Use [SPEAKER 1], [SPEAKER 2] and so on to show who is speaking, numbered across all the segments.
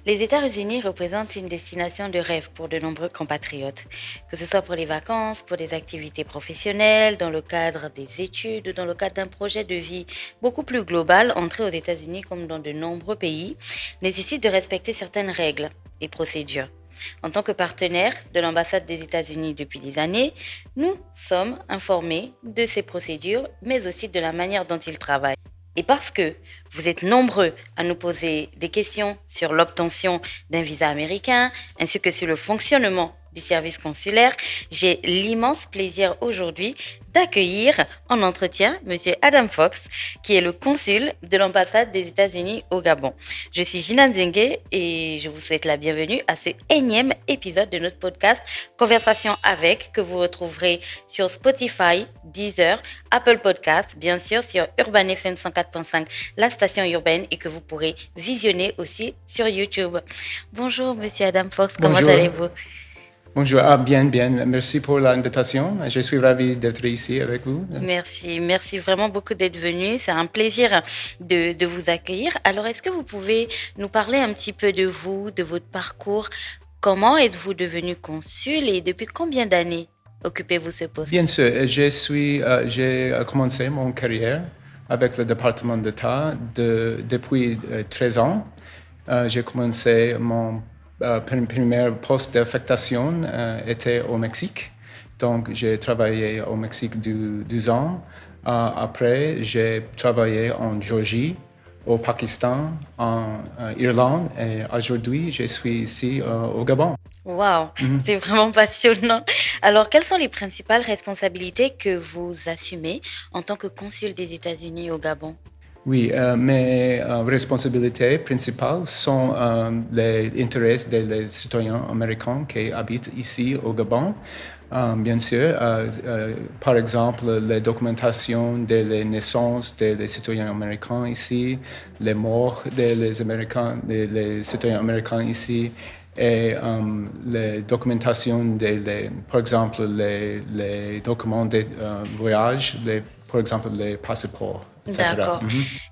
[SPEAKER 1] Les États-Unis représentent une destination de rêve pour de nombreux compatriotes, que ce soit pour les vacances, pour des activités professionnelles, dans le cadre des études ou dans le cadre d'un projet de vie beaucoup plus global. Entrer aux États-Unis, comme dans de nombreux pays, nécessite de respecter certaines règles et procédures. En tant que partenaire de l'ambassade des États-Unis depuis des années, nous sommes informés de ces procédures, mais aussi de la manière dont ils travaillent. Et parce que vous êtes nombreux à nous poser des questions sur l'obtention d'un visa américain, ainsi que sur le fonctionnement du service consulaire, j'ai l'immense plaisir aujourd'hui d'accueillir en entretien Monsieur Adam Fox, qui est le consul de l'ambassade des États-Unis au Gabon. Je suis Gina Nzengue et je vous souhaite la bienvenue à ce énième épisode de notre podcast Conversation avec, que vous retrouverez sur Spotify, Deezer, Apple Podcasts, bien sûr sur Urban FM 104.5, la station urbaine, et que vous pourrez visionner aussi sur YouTube. Bonjour Monsieur Adam Fox, comment
[SPEAKER 2] Bonjour.
[SPEAKER 1] allez-vous?
[SPEAKER 2] Bonjour, bien, bien. Merci pour l'invitation. Je suis ravi d'être ici avec vous.
[SPEAKER 1] Merci vraiment beaucoup d'être venu. C'est un plaisir de vous accueillir. Alors, est-ce que vous pouvez nous parler un petit peu de vous, de votre parcours? Comment êtes-vous devenu consul et depuis combien d'années occupez-vous ce poste?
[SPEAKER 2] Bien sûr, j'ai commencé mon carrière avec le département d'État depuis 13 ans. J'ai commencé mon premier poste d'affectation était au Mexique. Donc, j'ai travaillé au Mexique 12 ans. Après, j'ai travaillé en Géorgie, au Pakistan, en Irlande, et aujourd'hui, je suis ici au Gabon.
[SPEAKER 1] Waouh, c'est vraiment passionnant. Alors, quelles sont les principales responsabilités que vous assumez en tant que consul des États-Unis au Gabon?
[SPEAKER 2] Oui, mes responsabilités principales sont les intérêts des citoyens américains qui habitent ici au Gabon. Bien sûr, par exemple, la documentation des naissances des citoyens américains ici, les morts des citoyens américains ici, et la documentation par exemple, les documents de voyage, par exemple, les passeports, etc.
[SPEAKER 1] D'accord.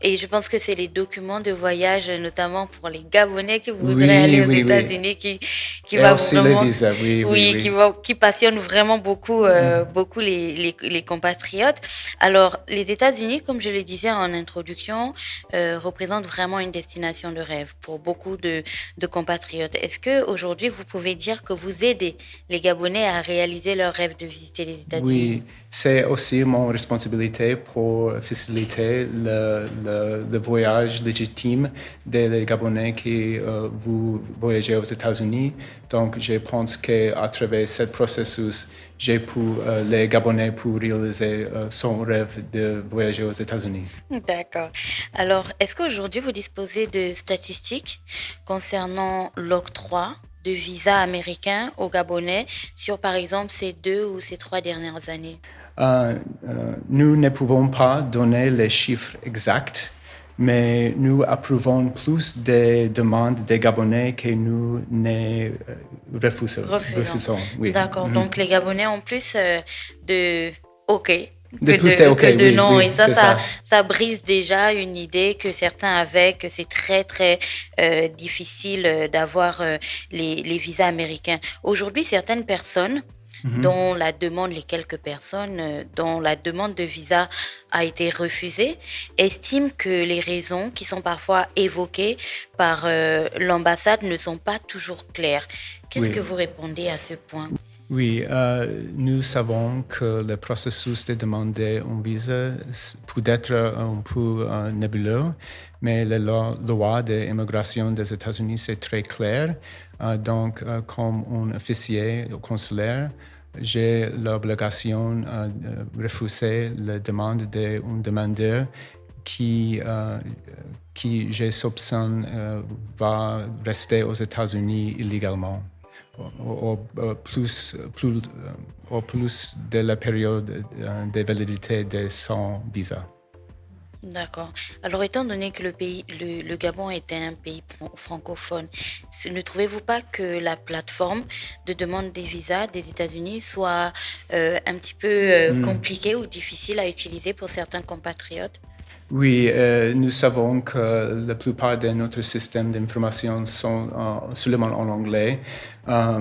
[SPEAKER 1] Et je pense que c'est les documents de voyage, notamment pour les Gabonais qui voudraient
[SPEAKER 2] Oui,
[SPEAKER 1] aller aux
[SPEAKER 2] oui, oui.
[SPEAKER 1] États-Unis, qui
[SPEAKER 2] Et
[SPEAKER 1] va
[SPEAKER 2] aussi les
[SPEAKER 1] vraiment,
[SPEAKER 2] visas, oui, oui,
[SPEAKER 1] oui,
[SPEAKER 2] oui.
[SPEAKER 1] qui passionne vraiment beaucoup, beaucoup les compatriotes. Alors, les États-Unis, comme je le disais en introduction, représentent vraiment une destination de rêve pour beaucoup de compatriotes. Est-ce que aujourd'hui vous pouvez dire que vous aidez les Gabonais à réaliser leur rêve de visiter les États-Unis?
[SPEAKER 2] Oui, c'est aussi mon responsabilité pour faciliter le voyage légitime des Gabonais qui vous voyagez aux États-Unis. Donc, je pense qu'à travers ce processus, les Gabonais pour réaliser son rêve de voyager aux États-Unis.
[SPEAKER 1] D'accord. Alors, est-ce qu'aujourd'hui vous disposez de statistiques concernant l'octroi de visas américains aux Gabonais sur, par exemple, ces 2 ou ces 3 dernières années?
[SPEAKER 2] Nous ne pouvons pas donner les chiffres exacts, mais nous approuvons plus des demandes des Gabonais que nous ne
[SPEAKER 1] Refusant.
[SPEAKER 2] refusons. Oui.
[SPEAKER 1] D'accord. Donc, les Gabonais ont plus de OK
[SPEAKER 2] De plus de OK,
[SPEAKER 1] que de
[SPEAKER 2] oui,
[SPEAKER 1] non.
[SPEAKER 2] oui,
[SPEAKER 1] Et
[SPEAKER 2] c'est ça.
[SPEAKER 1] ça brise déjà une idée que certains avaient, que c'est très, très difficile d'avoir les visas américains. Aujourd'hui, certaines personnes dont la demande, les quelques personnes dont la demande de visa a été refusée, estiment que les raisons qui sont parfois évoquées par l'ambassade ne sont pas toujours claires. Qu'est-ce que
[SPEAKER 2] Oui.
[SPEAKER 1] vous répondez à ce point?
[SPEAKER 2] Oui, nous savons que le processus de demander un visa peut être un peu nébuleux, mais la loi d'immigration des États-Unis, c'est très clair. Donc, comme un officier consulaire, j'ai l'obligation de refuser la demande d'un demandeur qui je soupçonne, va rester aux États-Unis illégalement au plus de la période de validité de son visa.
[SPEAKER 1] D'accord. Alors, étant donné que le Gabon était un pays francophone, ne trouvez-vous pas que la plateforme de demande des visas des États-Unis soit un petit peu compliquée ou difficile à utiliser pour certains compatriotes?
[SPEAKER 2] Oui, nous savons que la plupart de notre système d'information sont seulement en anglais,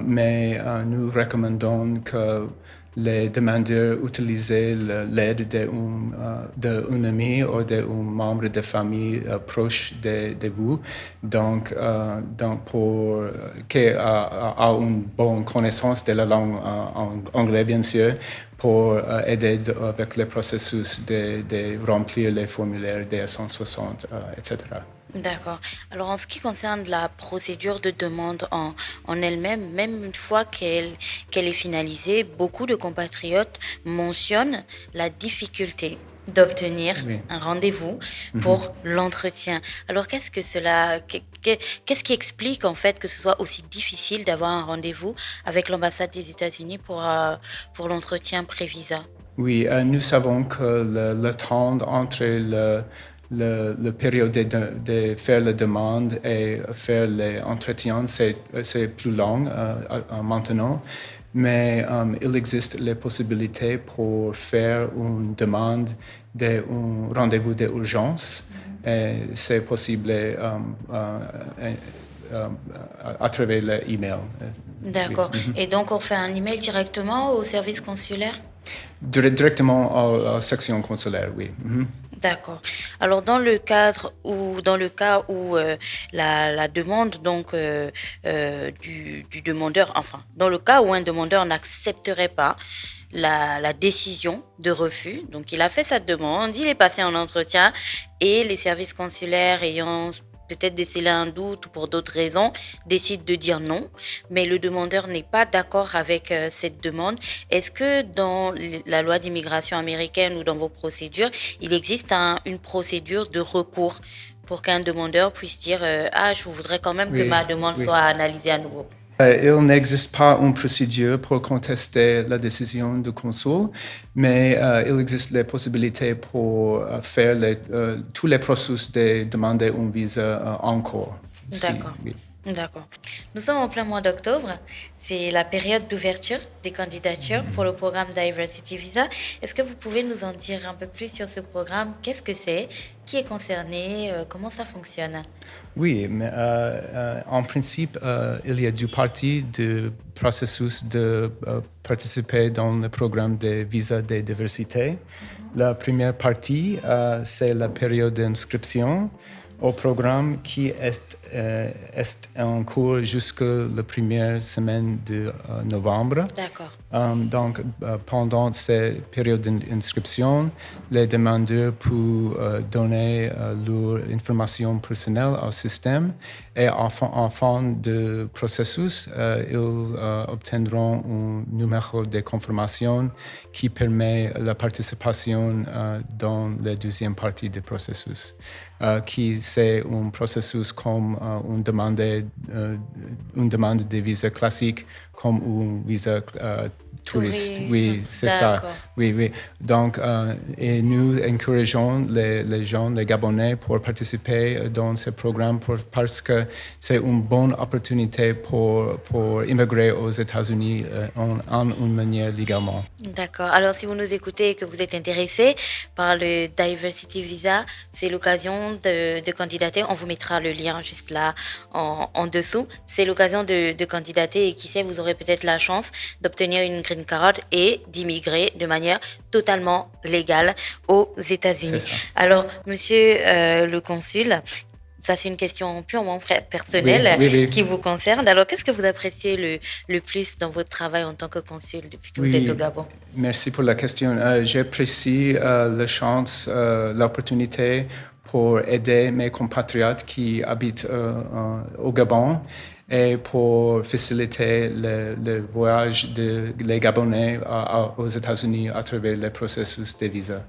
[SPEAKER 2] mais nous recommandons que les demandeurs utilisent l'aide d'un ami ou d'un membre de famille proche de vous, donc pour qui a une bonne connaissance de la langue en anglais, bien sûr, pour aider avec le processus de remplir les formulaires DS160, etc.
[SPEAKER 1] D'accord. Alors, en ce qui concerne la procédure de demande en elle-même, même une fois qu'elle est finalisée, beaucoup de compatriotes mentionnent la difficulté d'obtenir
[SPEAKER 2] Oui.
[SPEAKER 1] un rendez-vous
[SPEAKER 2] Mhm.
[SPEAKER 1] pour l'entretien. Alors, qu'est-ce qui explique en fait que ce soit aussi difficile d'avoir un rendez-vous avec l'ambassade des États-Unis pour l'entretien pré-visa?
[SPEAKER 2] Oui, nous savons que le temps entre le période de faire la demande et faire l'entretien, c'est plus long maintenant. Mais il existe les possibilités pour faire une demande d'un rendez-vous d'urgence. Et c'est possible euh, à travers l'email. Oui.
[SPEAKER 1] D'accord. Et donc, on fait un email directement au service consulaire?
[SPEAKER 2] Directement à la section consulaire, oui. Mhm.
[SPEAKER 1] D'accord. Alors dans le cas où la demande du demandeur, enfin dans le cas où un demandeur n'accepterait pas la décision de refus, donc il a fait sa demande, il est passé en entretien et les services consulaires ayant peut-être décelé un doute ou pour d'autres raisons décident de dire non, mais le demandeur n'est pas d'accord avec cette demande. Est-ce que dans la loi d'immigration américaine ou dans vos procédures, il existe une procédure de recours pour qu'un demandeur puisse dire ah, je voudrais quand même que
[SPEAKER 2] Oui,
[SPEAKER 1] ma demande
[SPEAKER 2] oui.
[SPEAKER 1] soit analysée à nouveau?
[SPEAKER 2] Il n'existe pas une procédure pour contester la décision du consul, mais il existe les possibilités pour faire tous les processus de demander un visa encore.
[SPEAKER 1] D'accord.
[SPEAKER 2] Oui.
[SPEAKER 1] D'accord. Nous sommes en plein mois d'octobre. C'est la période d'ouverture des candidatures pour le programme Diversity Visa. Est-ce que vous pouvez nous en dire un peu plus sur ce programme? Qu'est-ce que c'est? Qui est concerné? Comment ça fonctionne?
[SPEAKER 2] Oui, mais en principe, il y a deux parties du processus de participer dans le programme de visa de diversité. La première partie, c'est la période d'inscription au programme qui est en cours jusqu'à la première semaine de novembre.
[SPEAKER 1] D'accord.
[SPEAKER 2] Donc, pendant cette période d'inscription, les demandeurs peuvent donner leur information personnelle au système et en fin de processus, ils obtiendront un numéro de confirmation qui permet la participation dans la deuxième partie du processus, qui c'est un processus comme une demande de visa classique, comme un visa touriste. Oui, c'est ça.
[SPEAKER 1] D'accord.
[SPEAKER 2] Oui, oui. Donc, et nous encourageons les gens, les Gabonais, pour participer dans ce programme parce que c'est une bonne opportunité pour immigrer aux États-Unis en une manière légalement.
[SPEAKER 1] D'accord. Alors, si vous nous écoutez et que vous êtes intéressé par le Diversity Visa, c'est l'occasion de candidater. On vous mettra le lien juste là en dessous. C'est l'occasion de candidater et qui sait, vous aurez peut-être la chance d'obtenir une green card et d'immigrer de manière totalement légale aux
[SPEAKER 2] C'est
[SPEAKER 1] États-Unis.
[SPEAKER 2] ça.
[SPEAKER 1] Alors, monsieur le consul, ça c'est une question purement personnelle
[SPEAKER 2] Oui, oui, oui.
[SPEAKER 1] qui vous concerne. Alors, qu'est-ce que vous appréciez le plus dans votre travail en tant que consul depuis que vous êtes au
[SPEAKER 2] Oui,
[SPEAKER 1] Gabon?
[SPEAKER 2] merci pour la question. J'apprécie la chance, l'opportunité pour aider mes compatriotes qui habitent au Gabon et pour faciliter le voyage des Gabonais aux États-Unis à travers le processus de visa.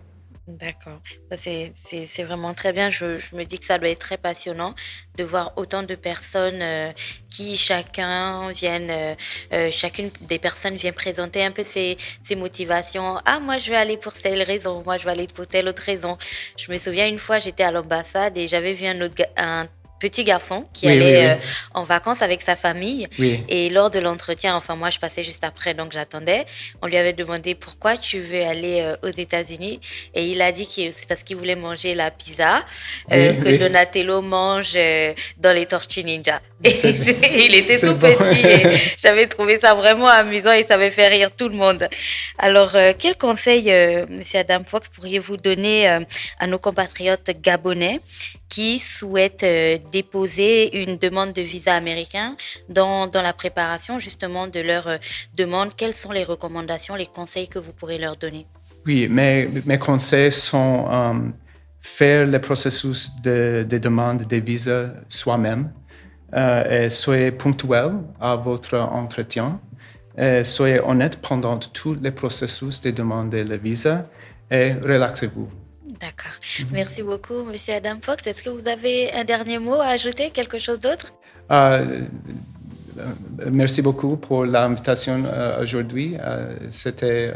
[SPEAKER 1] D'accord. Ça, c'est vraiment très bien. Je me dis que ça doit être très passionnant de voir autant de personnes qui chacune des personnes vient présenter un peu ses motivations. Ah, moi, je vais aller pour telle raison. Moi, je vais aller pour telle autre raison. Je me souviens une fois, j'étais à l'ambassade et j'avais vu un petit garçon qui
[SPEAKER 2] Oui, oui,
[SPEAKER 1] allait
[SPEAKER 2] oui.
[SPEAKER 1] en vacances avec sa famille.
[SPEAKER 2] Oui.
[SPEAKER 1] Et lors de l'entretien, enfin moi je passais juste après, donc j'attendais, on lui avait demandé pourquoi tu veux aller aux États-Unis. Et il a dit que c'est parce qu'il voulait manger la pizza
[SPEAKER 2] Oui,
[SPEAKER 1] que
[SPEAKER 2] oui.
[SPEAKER 1] Donatello mange dans les Tortues Ninja. Et
[SPEAKER 2] C'est,
[SPEAKER 1] il était
[SPEAKER 2] c'est
[SPEAKER 1] tout
[SPEAKER 2] bon.
[SPEAKER 1] petit et j'avais trouvé ça vraiment amusant et ça avait fait rire tout le monde. Alors, quel conseil, Monsieur Adam Fox, pourriez-vous donner à nos compatriotes gabonais qui souhaitent déposer une demande de visa américain dans la préparation justement de leur demande? Quelles sont les recommandations, les conseils que vous pourrez leur donner?
[SPEAKER 2] Oui, mes conseils sont faire le processus de demande de visa soi-même. Et soyez ponctuel à votre entretien. Et soyez honnête pendant tout le processus de demander le visa et relaxez-vous.
[SPEAKER 1] D'accord. Merci beaucoup, Monsieur Adam Fox. Est-ce que vous avez un dernier mot à ajouter, quelque chose d'autre?
[SPEAKER 2] Euh, Merci beaucoup pour l'invitation aujourd'hui. C'était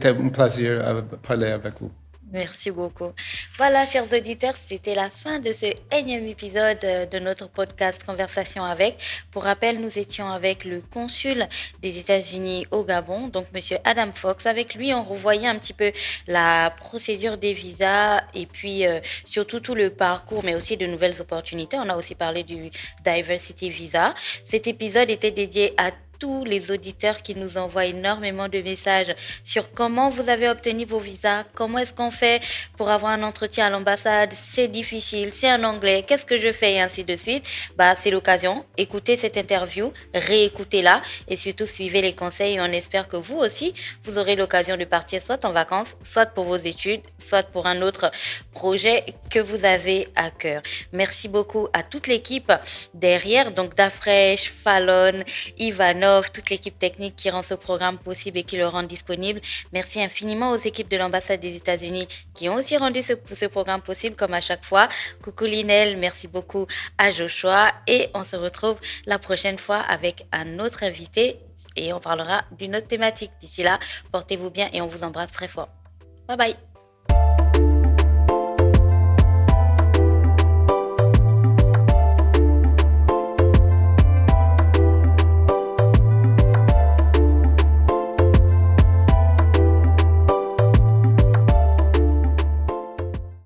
[SPEAKER 2] un plaisir de parler avec vous.
[SPEAKER 1] Merci beaucoup. Voilà, chers auditeurs, c'était la fin de ce énième épisode de notre podcast Conversation avec. Pour rappel, nous étions avec le consul des États-Unis au Gabon, donc Monsieur Adam Fox. Avec lui, on revoyait un petit peu la procédure des visas et puis surtout tout le parcours, mais aussi de nouvelles opportunités. On a aussi parlé du Diversity Visa. Cet épisode était dédié à tous les auditeurs qui nous envoient énormément de messages sur comment vous avez obtenu vos visas, comment est-ce qu'on fait pour avoir un entretien à l'ambassade, c'est difficile, c'est en anglais, qu'est-ce que je fais et ainsi de suite. Bah, c'est l'occasion. Écoutez cette interview, réécoutez-la et surtout suivez les conseils et on espère que vous aussi, vous aurez l'occasion de partir soit en vacances, soit pour vos études, soit pour un autre projet que vous avez à cœur. Merci beaucoup à toute l'équipe derrière, donc Dafresh, Fallon, Ivanov, toute l'équipe technique qui rend ce programme possible et qui le rend disponible. Merci infiniment aux équipes de l'ambassade des États-Unis qui ont aussi rendu ce programme possible comme à chaque fois. Coucou Linel, merci beaucoup à Joshua et on se retrouve la prochaine fois avec un autre invité et on parlera d'une autre thématique. D'ici là, portez-vous bien et on vous embrasse très fort. Bye bye.